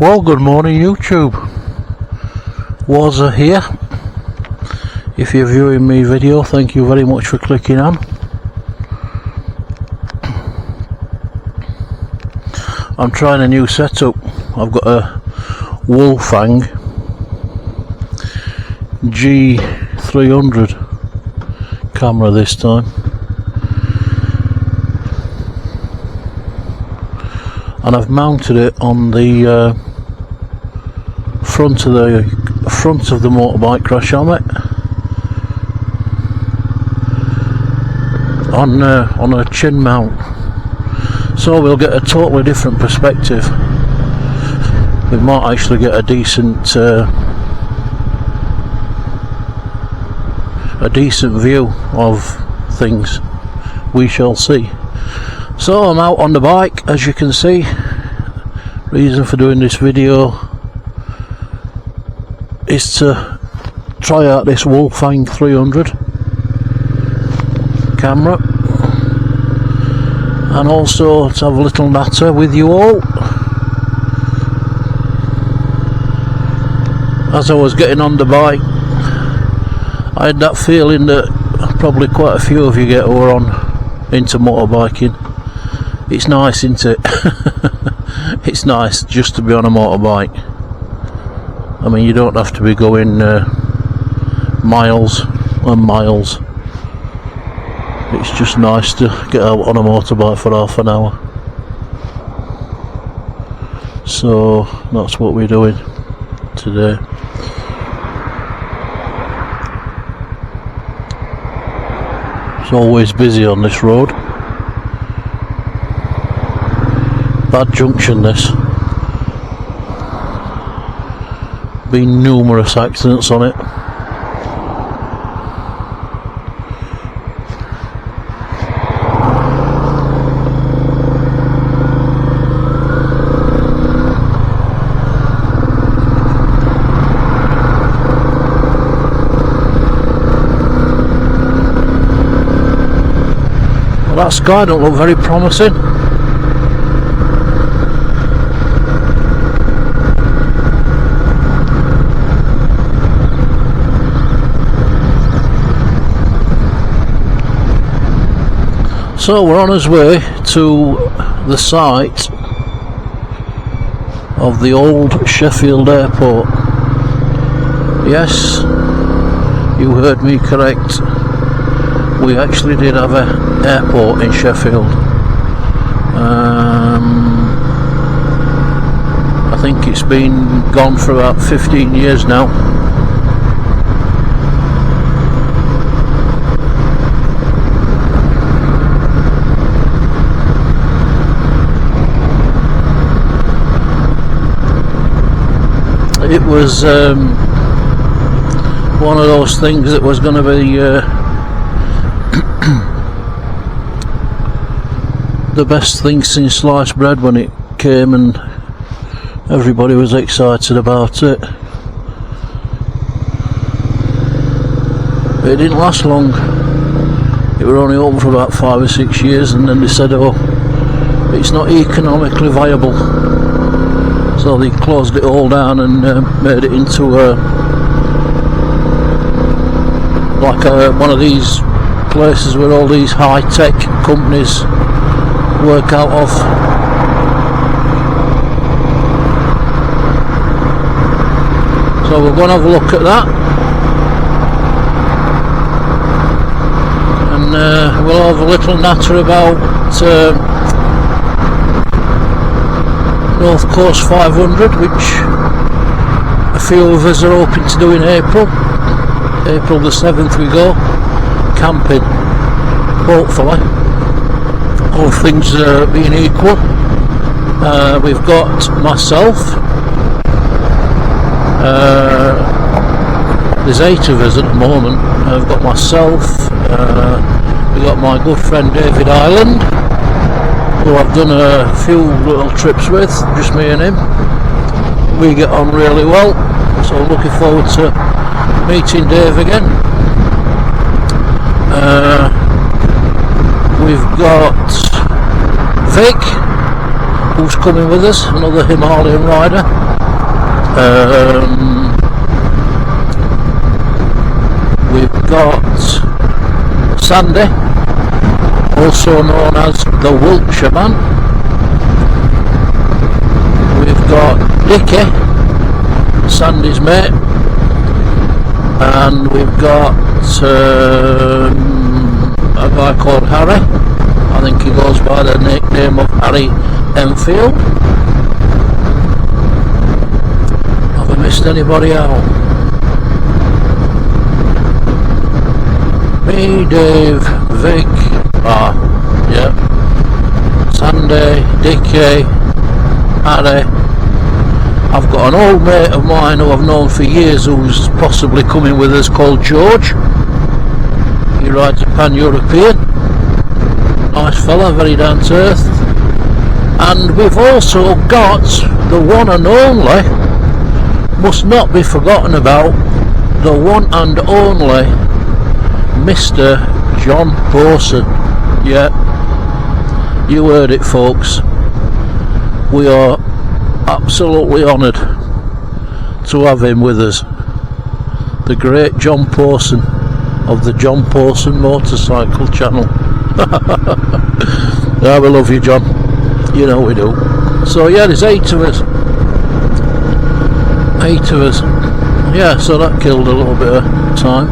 Well, good morning YouTube. Waza here. If you're viewing my video, thank you very much for clicking on. I'm trying a new setup. I've got a Wolfgang G300 camera this time, and I've mounted it on the front of the motorbike crash helmet on a chin mount, so we'll get a totally different perspective. We might actually get a decent view of things. We shall see. So I'm out on the bike, as you can see. Reason for doing this video is to try out this Wolfgang 300 camera, and also to have a little natter with you all. As I was getting on the bike, I had that feeling that probably quite a few of you get who are into motorbiking. It's nice, isn't it? It's nice just to be on a motorbike. I mean, you don't have to be going miles and miles. It's just nice to get out on a motorbike for half an hour. So that's what we're doing today. It's always busy on this road. Bad junction this. Been numerous accidents on it. Well, that sky don't look very promising. So we're on our way to the site of the old Sheffield airport. Yes, you heard me correct. We actually did have an airport in Sheffield. I think it's been gone for about 15 years now. It was one of those things that was going to be the best thing since sliced bread when it came, and everybody was excited about it. But it didn't last long. It were only open for about 5 or 6 years, and then they said, oh, it's not economically viable. So they closed it all down and made it into one of these places where all these high-tech companies work out of. So we're going to have a look at that, and we'll have a little natter about North Coast 500, which a few of us are hoping to do in April. April the 7th we go camping, hopefully, all things being equal. We've got myself, there's 8 of us at the moment. I've got myself, we've got my good friend David Ireland, who I've done a few little trips with, just me and him. We get on really well, so looking forward to meeting Dave again. We've got Vic, who's coming with us, another Himalayan rider. We've got Sandy, also known as the Wiltshireman. We've got Dickie, Sandy's mate, and we've got a guy called Harry. I think he goes by the nickname of Harry Enfield. Have I missed anybody out? Me, Dave, Vic, yeah, Sandy, Dickie, Harry. I've got an old mate of mine who I've known for years who's possibly coming with us called George. He rides a Pan-European. Nice fella, very down to earth. And we've also got the one and only, must not be forgotten about, the one and only Mr. John Pawson. Yeah, you heard it, folks. We are absolutely honoured to have him with us. The great John Pawson of the John Pawson Motorcycle Channel. Yeah, we love you, John. You know we do. So yeah, there's 8 of us. 8 of us. Yeah, so that killed a little bit of time.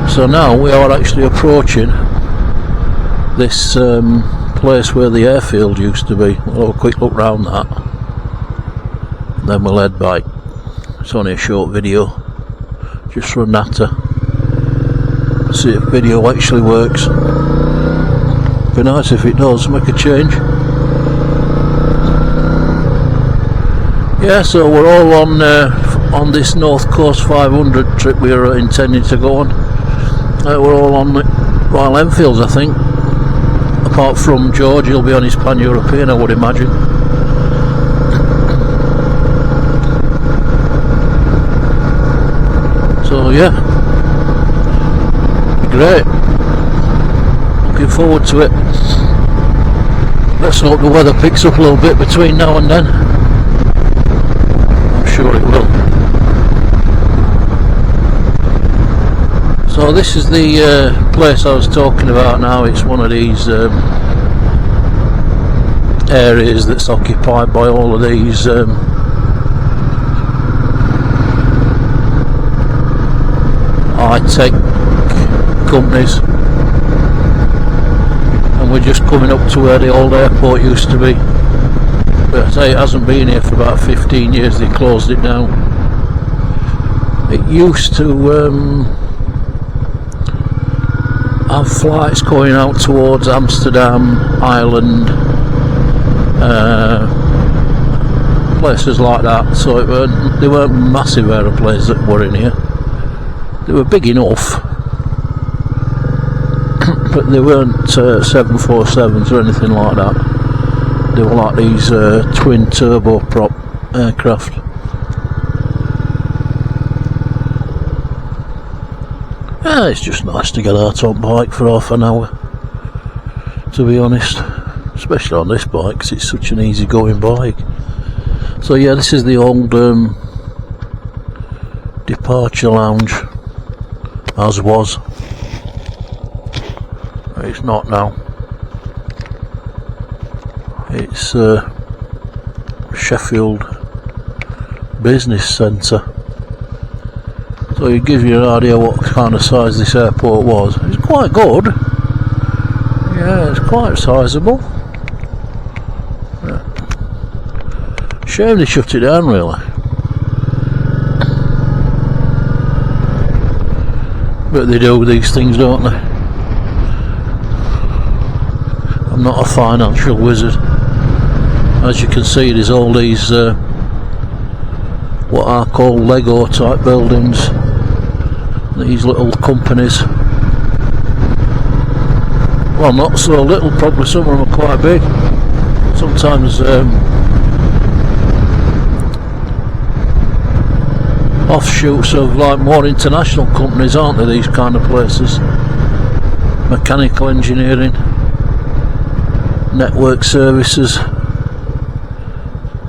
So now we are actually approaching this place where the airfield used to be. We'll have a quick look round that, and then we'll head back. It's only a short video, just for a natter. See if video actually works. Be nice if it does, make a change. Yeah, so we're all on this North Coast 500 trip we were intending to go on. We're all on Royal Enfields, I think. Apart from George, he'll be on his Pan-European, I would imagine. So yeah, great. Looking forward to it. Let's hope the weather picks up a little bit between now and then. I'm sure it will. So this is the place I was talking about now. It's one of these areas that's occupied by all of these high-tech companies, and we're just coming up to where the old airport used to be. But I say it hasn't been here for about 15 years. They closed it down. It used to have flights going out towards Amsterdam, Ireland, places like that. So they weren't massive aeroplanes that were in here. They were big enough, but they weren't 747s or anything like that. They were like these twin turboprop aircraft. Yeah, it's just nice to get out on bike for half an hour, to be honest, especially on this bike because it's such an easy going bike. So yeah, this is the old departure lounge, as was. It's not now. It's Sheffield Business Centre. So it gives you an idea what kind of size this airport was. It's quite good. Yeah, it's quite sizable. Yeah. Shame they shut it down, really. But they do these things, don't they? I'm not a financial wizard. As you can see, there's all these what I call Lego type buildings. These little companies. Well, not so little, probably some of them are quite big. Sometimes offshoots of like more international companies, aren't they, these kind of places? Mechanical engineering, network services,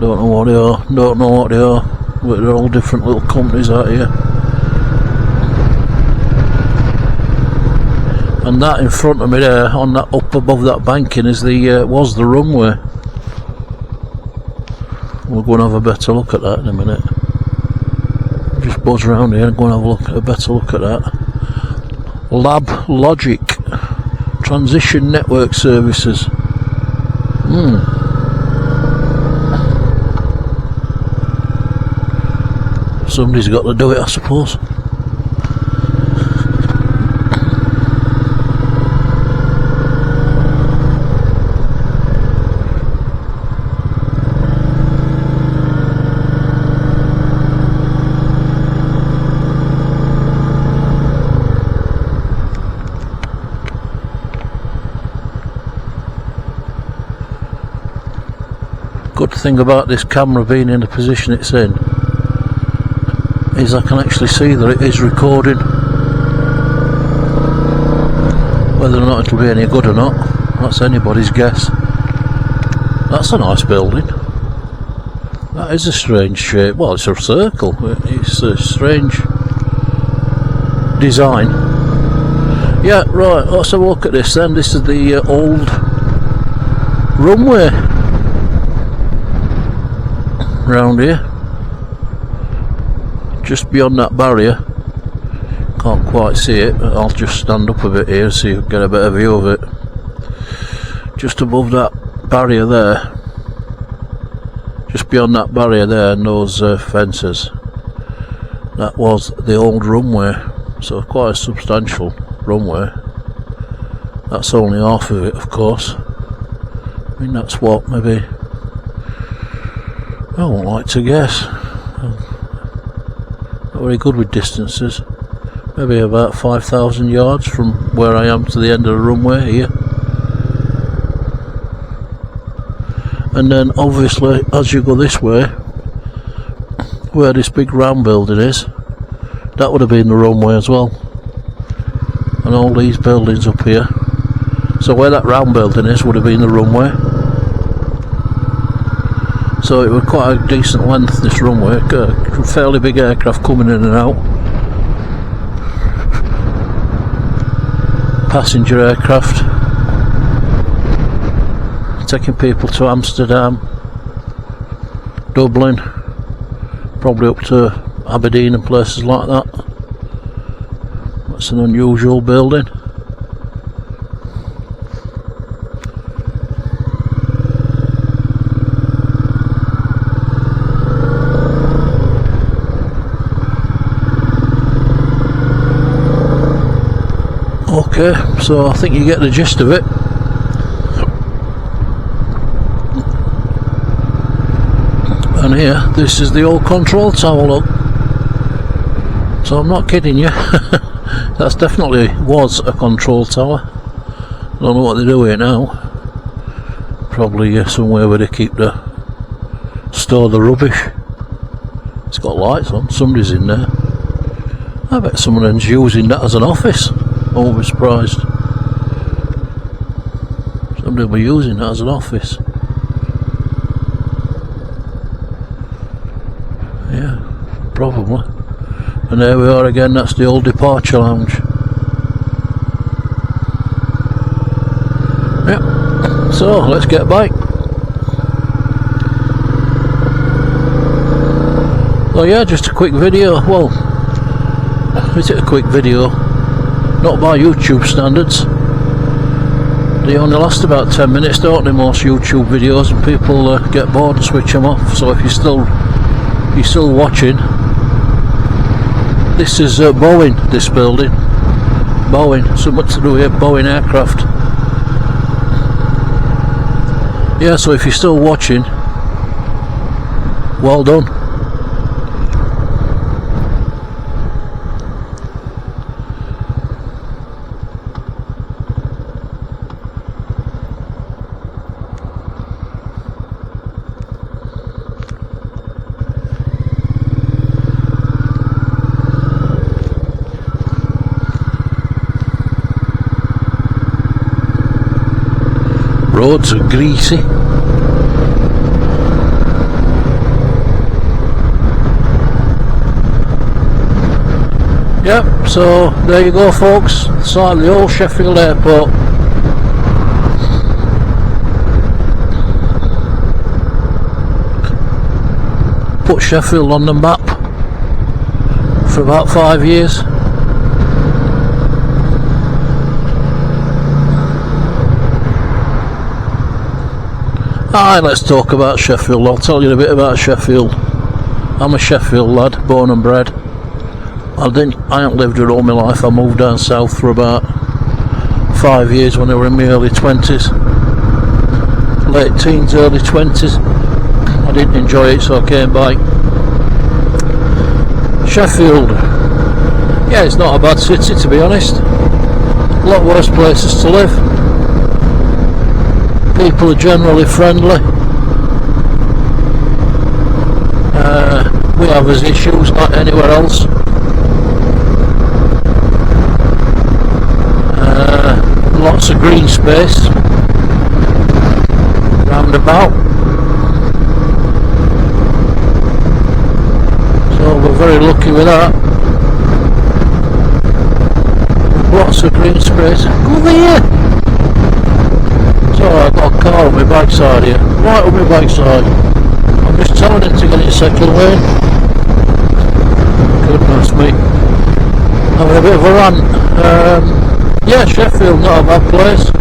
Don't know what they are, don't know what they are, but they're all different little companies out here. And that in front of me there, on that up above that banking, is was the runway. We'll go and have a better look at that in a minute. Just buzz around here and go and have a better look at that. Lab Logic Transition Network Services. Somebody's got to do it, I suppose. Good thing about this camera being in the position it's in is I can actually see that it is recording. Whether or not it'll be any good or not, that's anybody's guess. That's a nice building. That is a strange shape. Well, it's a circle. It's a strange design. Yeah, right, let's have a look at this then. This is the old runway round here, just beyond that barrier. Can't quite see it, but I'll just stand up a bit here so you get a better view of it. Just above that barrier there, just beyond that barrier there and those fences, that was the old runway. So quite a substantial runway. That's only half of it, of course. I mean, that's what, maybe, I won't like to guess. Not very good with distances. Maybe about 5,000 yards from where I am to the end of the runway here. And then obviously as you go this way, where this big round building is, that would have been the runway as well. And all these buildings up here. So where that round building is would have been the runway. So it was quite a decent length, this runway. Fairly big aircraft coming in and out. Passenger aircraft taking people to Amsterdam, Dublin, probably up to Aberdeen and places like that. That's an unusual building. Okay, so I think you get the gist of it. And here, this is the old control tower, look. So I'm not kidding you. That's definitely was a control tower. Don't know what they do with it now. Probably somewhere where they store the rubbish. It's got lights on, somebody's in there. I bet someone's using that as an office. I won't be surprised. Somebody will be using that as an office. Yeah, probably. And there we are again, that's the old departure lounge. Yep, so let's get back. So yeah, just a quick video. Well, is it a quick video? Not by YouTube standards. They only last about 10 minutes, don't they, most YouTube videos, and people get bored and switch them off. So if you're still watching, this is Boeing, this building. Boeing, something to do with Boeing aircraft. Yeah, so if you're still watching, well done. Roads are greasy. Yep, so there you go folks, it's like the old Sheffield airport. Put Sheffield on the map for about 5 years. Alright, let's talk about Sheffield. I'll tell you a bit about Sheffield. I'm a Sheffield lad, born and bred. I ain't lived here all my life. I moved down south for about 5 years when I were in my early 20s. Late teens, early 20s. I didn't enjoy it, so I came back. Sheffield. Yeah, it's not a bad city to be honest. A lot worse places to live. People are generally friendly. We have as issues like anywhere else. Lots of green space round about. So we're very lucky with that. Lots of green space. Go over here! So I've got a car on my backside here. Right on my backside. I'm just telling it to get it second lane. Goodness me. Having a bit of a rant. Yeah, Sheffield, not a bad place.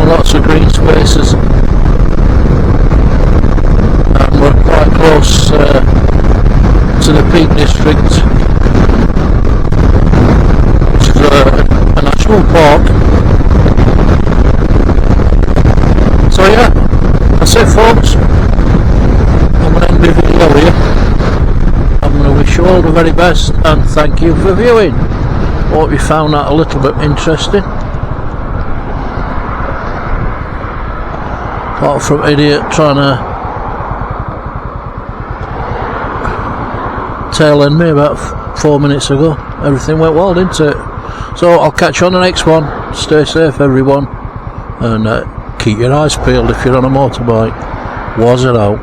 Lots of green spaces, and we're quite close to the Peak District, which is a national park. So yeah, that's it folks. I'm going to end the video here. I'm going to wish you all the very best and thank you for viewing. Hope you found that a little bit interesting. Apart from idiot trying to tail end me about 4 minutes ago. Everything went well, didn't it? So I'll catch you on the next one. Stay safe everyone, and keep your eyes peeled if you're on a motorbike. Was it out?